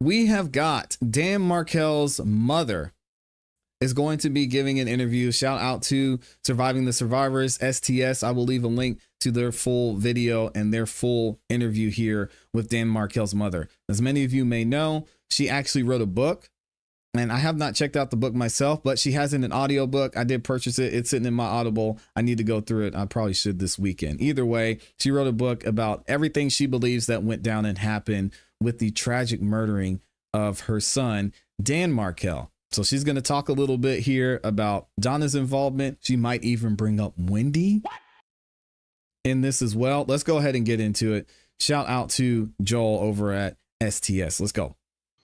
we have got Dan Markel's mother is going to be giving an interview. Shout out to Surviving the Survivors, STS. I will leave a link to their full video and their full interview here with Dan Markel's mother. As many of you may know, she actually wrote a book, and I have not checked out the book myself, but she has it in an audiobook. I did purchase it. It's sitting in my Audible. I need to go through it. I probably should this weekend. Either way, she wrote a book about everything she believes that went down and happened with the tragic murdering of her son, Dan Markel. So she's going to talk a little bit here about Donna's involvement. She might even bring up Wendy in this as well. Let's go ahead and get into it. Shout out to Joel over at STS. Let's go.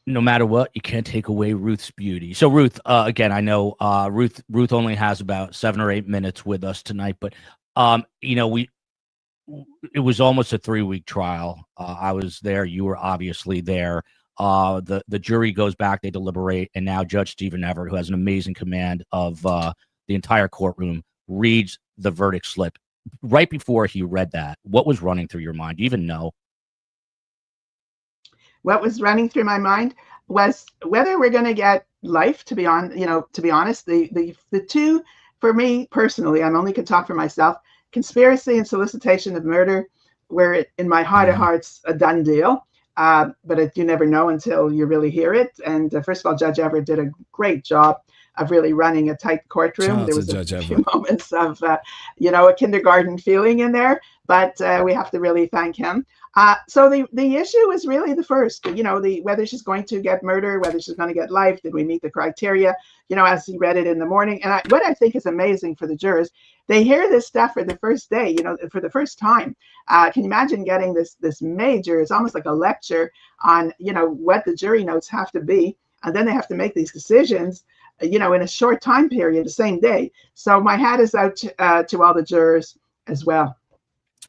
No matter what, you can't take away Ruth's beauty. So Ruth, again, I know Ruth only has about 7 or 8 minutes with us tonight, but it was almost a 3-week trial. I was there. You were obviously there. The jury goes back, they deliberate, and now Judge Stephen Everett, who has an amazing command of the entire courtroom, reads the verdict slip. Right before he read that, what was running through your mind? Do you even know? What was running through my mind was whether we're going to get life. To be honest, the two, for me personally, I'm only could talk for myself. Conspiracy and solicitation of murder, where in my heart of hearts, a done deal. But you never know until you really hear it. And first of all, Judge Everett did a great job of really running a tight courtroom. There was a few moments of, a kindergarten feeling in there, but we have to really thank him. So the issue is really the first, whether she's going to get murder, whether she's going to get life. Did we meet the criteria? As he read it in the morning. And what I think is amazing for the jurors, they hear this stuff for the first day, for the first time. Can you imagine getting this major, it's almost like a lecture on, what the jury notes have to be. And then they have to make these decisions, in a short time period, the same day. So my hat is out to all the jurors as well.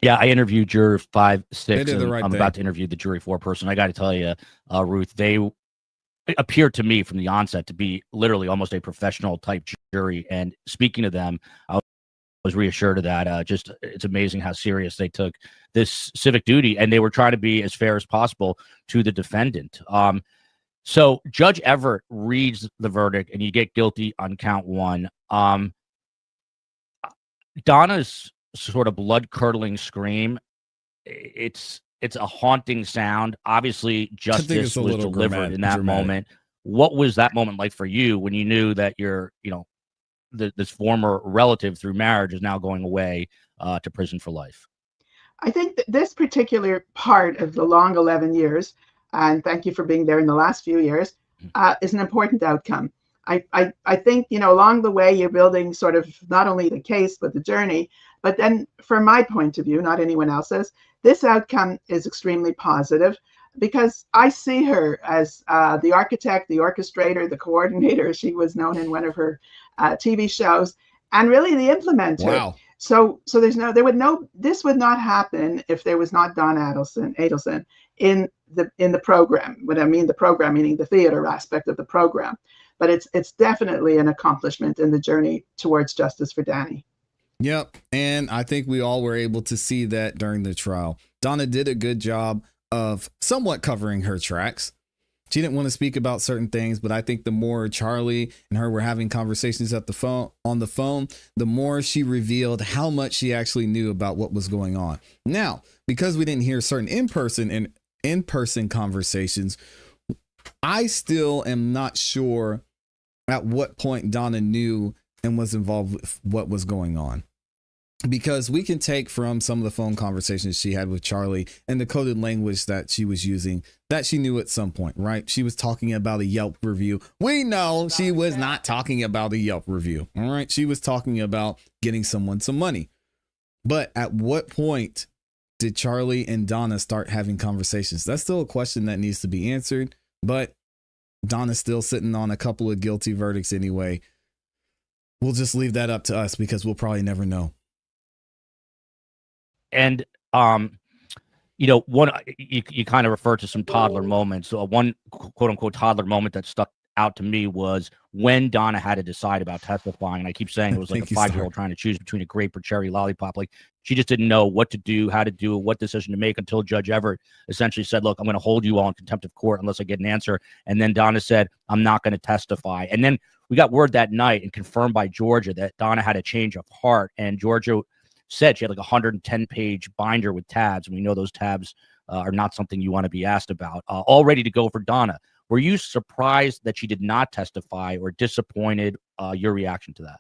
Yeah, I interviewed juror 5, 6, and right I'm thing. about to interview the jury 4 person. I got to tell you, Ruth, they appeared to me from the onset to be literally almost a professional type jury. And speaking to them, I was reassured of that. Just it's amazing how serious they took this civic duty, and they were trying to be as fair as possible to the defendant. So Judge Everett reads the verdict, and you get guilty on count 1. Donna's sort of blood-curdling scream, it's a haunting sound. Obviously, justice was delivered in that moment. What was that moment like for you when you knew that your, this former relative through marriage is now going away to prison for life? I think that this particular part of the long 11 years, and thank you for being there in the last few years, is an important outcome. I think, along the way, you're building sort of not only the case, but the journey. But then from my point of view, not anyone else's, this outcome is extremely positive because I see her as the architect, the orchestrator, the coordinator. She was known in one of her TV shows, and really the implementer. Wow. So this would not happen if there was not Donna Adelson in the program. When I mean the program, meaning the theater aspect of the program. But it's definitely an accomplishment in the journey towards justice for Danny. Yep. And I think we all were able to see that during the trial. Donna did a good job of somewhat covering her tracks. She didn't want to speak about certain things, but I think the more Charlie and her were having conversations on the phone, the more she revealed how much she actually knew about what was going on. Now, because we didn't hear certain in-person conversations, I still am not sure at what point Donna knew and was involved with what was going on. Because we can take from some of the phone conversations she had with Charlie and the coded language that she was using that she knew at some point, right? She was talking about a Yelp review. We know she was not talking about a Yelp review. All right. She was talking about getting someone some money. But at what point did Charlie and Donna start having conversations? That's still a question that needs to be answered. But Donna's still sitting on a couple of guilty verdicts anyway. We'll just leave that up to us because we'll probably never know. And, one, you kind of refer to some toddler moments. So one quote unquote toddler moment that stuck out to me was when Donna had to decide about testifying. And I keep saying it was like a 5-year-old trying to choose between a grape or cherry lollipop. Like, she just didn't know what to do, how to do it, what decision to make, until Judge Everett essentially said, look, I'm going to hold you all in contempt of court unless I get an answer. And then Donna said, I'm not going to testify. And then we got word that night and confirmed by Georgia that Donna had a change of heart. And Georgia said she had like a 110-page binder with tabs. And we know those tabs are not something you want to be asked about. All ready to go for Donna. Were you surprised that she did not testify, or disappointed? Your reaction to that?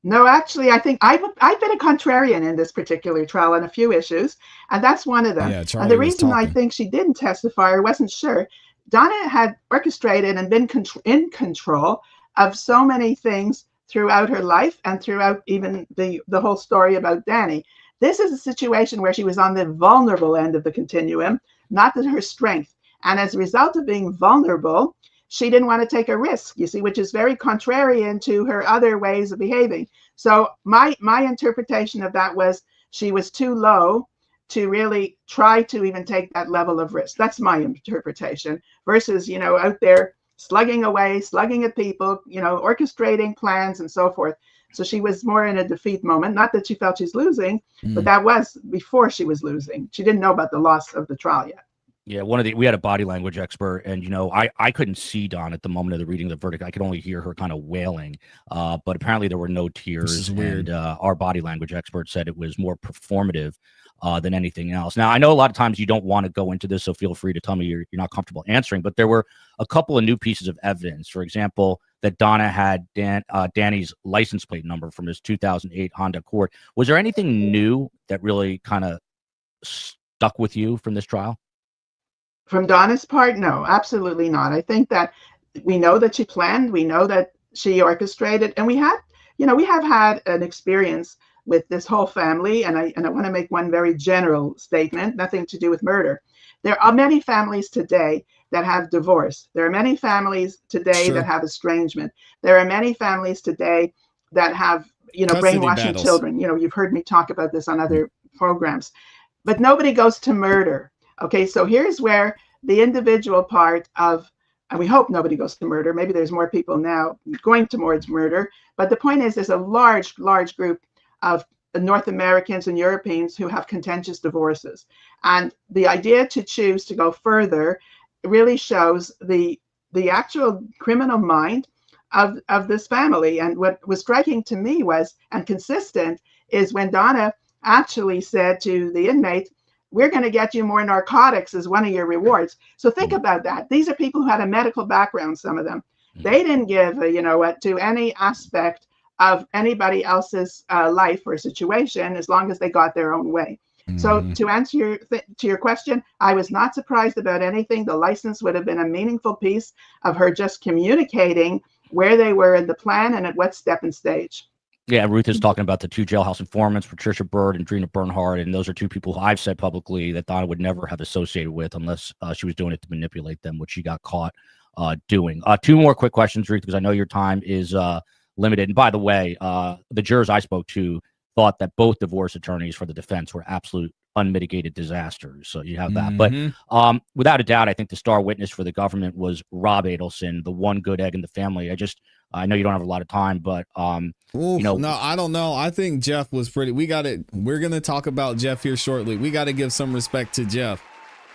No, actually, I think I've been a contrarian in this particular trial on a few issues, and that's one of them. Yeah, and the reason I think she didn't testify or wasn't sure, Donna had orchestrated and been in control of so many things throughout her life and throughout even the whole story about Danny. This is a situation where she was on the vulnerable end of the continuum, not her strength. And as a result of being vulnerable, she didn't want to take a risk, you see, which is very contrarian to her other ways of behaving. So my interpretation of that was she was too low to really try to even take that level of risk. That's my interpretation, versus, out there slugging away, slugging at people, orchestrating plans and so forth. So she was more in a defeat moment. Not that she felt she's losing, but that was before she was losing. She didn't know about the loss of the trial yet. Yeah, we had a body language expert, and I couldn't see Dawn at the moment of the reading of the verdict. I could only hear her kind of wailing, but apparently there were no tears. This is weird. And our body language expert said it was more performative than anything else. Now, I know a lot of times you don't want to go into this, so feel free to tell me you're not comfortable answering, but there were a couple of new pieces of evidence. For example, that Donna had Danny's license plate number from his 2008 Honda Accord. Was there anything new that really kind of stuck with you from this trial? From Donna's part, no, absolutely not. I think that we know that she planned, we know that she orchestrated, and we have had an experience with this whole family. And I want to make one very general statement, nothing to do with murder. There are many families today that have divorce. There are many families today that have estrangement. There are many families today that have, brainwashing battles. Children. You've heard me talk about this on other programs, but nobody goes to murder. Okay, so here's where the individual part of, and we hope nobody goes to murder. Maybe there's more people now going towards murder. But the point is, there's a large group of North Americans and Europeans who have contentious divorces. And the idea to choose to go further really shows the actual criminal mind of this family. And what was striking to me was, and consistent, is when Donna actually said to the inmate, we're going to get you more narcotics as one of your rewards. So think about that. These are people who had a medical background, some of them. They didn't give, to any aspect of anybody else's life or situation, as long as they got their own way. So to answer your question, I was not surprised about anything. The license would have been a meaningful piece of her just communicating where they were in the plan and at what step and stage. Yeah, Ruth is talking about the two jailhouse informants, Patricia Bird and Drina Bernhardt, and those are two people who I've said publicly that Donna would never have associated with unless she was doing it to manipulate them, which she got caught doing. Two more quick questions, Ruth, because I know your time is limited. And by the way, the jurors I spoke to thought that both divorce attorneys for the defense were absolute unmitigated disasters. So you have that. But without a doubt, I think the star witness for the government was Rob Adelson, the one good egg in the family. I know you don't have a lot of time, but no, I don't know. I think Jeff was pretty. We're going to talk about Jeff here shortly. We got to give some respect to Jeff.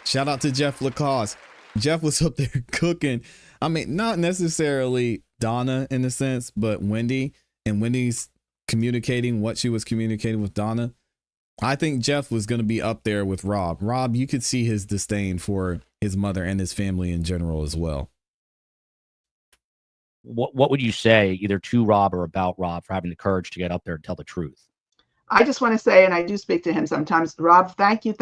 Shout out to Jeff Lacoste. Jeff was up there cooking. I mean, not necessarily Donna in a sense, but Wendy, and Wendy's communicating what she was communicating with Donna. I think Jeff was going to be up there with Rob. Rob, you could see his disdain for his mother and his family in general as well. What would you say either to Rob or about Rob for having the courage to get up there and tell the truth? I just want to say, and I do speak to him sometimes, Rob, thank you.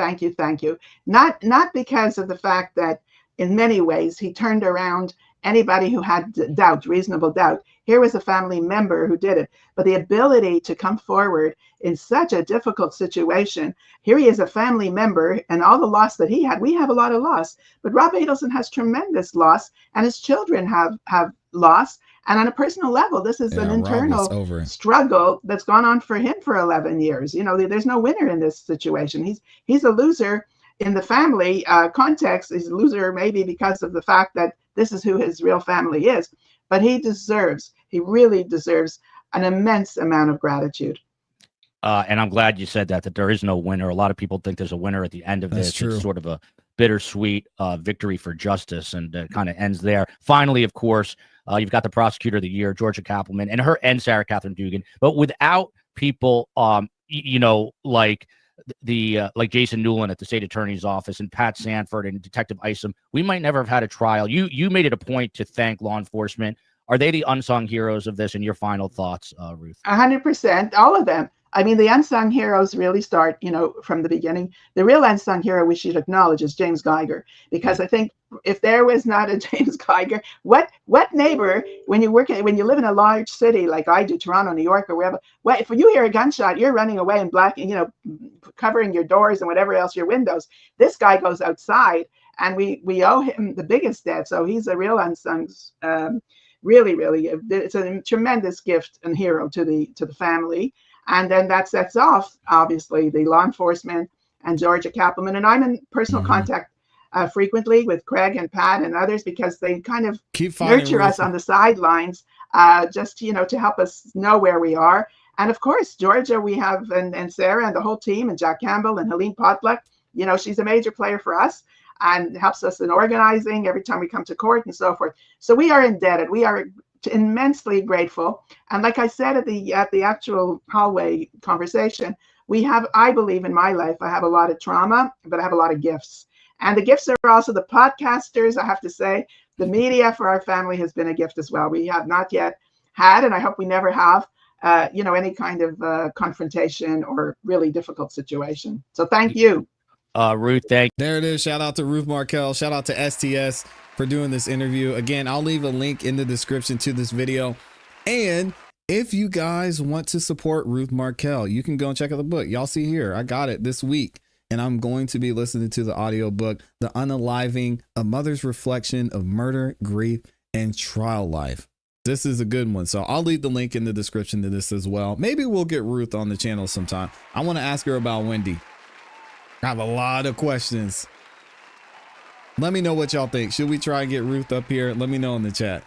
Not because of the fact that in many ways he turned around anybody who had doubt, reasonable doubt. Here was a family member who did it, but the ability to come forward in such a difficult situation. Here he is, a family member, and all the loss that he had. We have a lot of loss, but Rob Adelson has tremendous loss, and his children have loss. And on a personal level, this is an internal struggle that's gone on for him for 11 years. There's no winner in this situation. He's a loser in the family context. He's a loser maybe because of the fact that this is who his real family is. But he really deserves an immense amount of gratitude. And I'm glad you said that there is no winner. A lot of people think there's a winner at the end of That's this. true. It's sort of a bittersweet victory for justice, and kind of ends there. Finally, of course, you've got the prosecutor of the year, Georgia Kappelman, and Sarah Catherine Dugan. But without people, like like Jason Newland at the state attorney's office and Pat Sanford and Detective Isom, we might never have had a trial. You made it a point to thank law enforcement. Are they the unsung heroes of this? And your final thoughts, Ruth? 100%, all of them. I mean, the unsung heroes really start, from the beginning. The real unsung hero we should acknowledge is James Geiger, because I think if there was not a James Geiger, what neighbor, when you live in a large city like I do, Toronto, New York, or wherever, if you hear a gunshot, you're running away and covering your doors and whatever else, your windows. This guy goes outside, and we owe him the biggest debt. So he's a real unsung. Really, it's a tremendous gift and hero to the family. And then that sets off, obviously, the law enforcement and Georgia Kappelman. And I'm in personal contact frequently with Craig and Pat and others, because they kind of nurture us on the sidelines, just, to help us know where we are. And of course, Georgia, we have, and Sarah and the whole team, and Jack Campbell and Helene Potluck, she's a major player for us and helps us in organizing every time we come to court and so forth. So we are indebted. We are immensely grateful. And like I said at the actual hallway conversation, I believe in my life, I have a lot of trauma, but I have a lot of gifts. And the gifts are also the podcasters. I have to say, the media for our family has been a gift as well. We have not yet had, and I hope we never have, any kind of confrontation or really difficult situation. So thank you. Ruth, thank you. There it is. Shout out to Ruth Markel. Shout out to STS for doing this interview. Again, I'll leave a link in the description to this video. And if you guys want to support Ruth Markel, you can go and check out the book. Y'all see here, I got it this week, and I'm going to be listening to the audiobook, The Unaliving, A Mother's Reflection of Murder, Grief, and Trial Life. This is a good one. So I'll leave the link in the description to this as well. Maybe we'll get Ruth on the channel sometime. I want to ask her about Wendy. I have a lot of questions. Let me know what y'all think. Should we try and get Ruth up here? Let me know in the chat.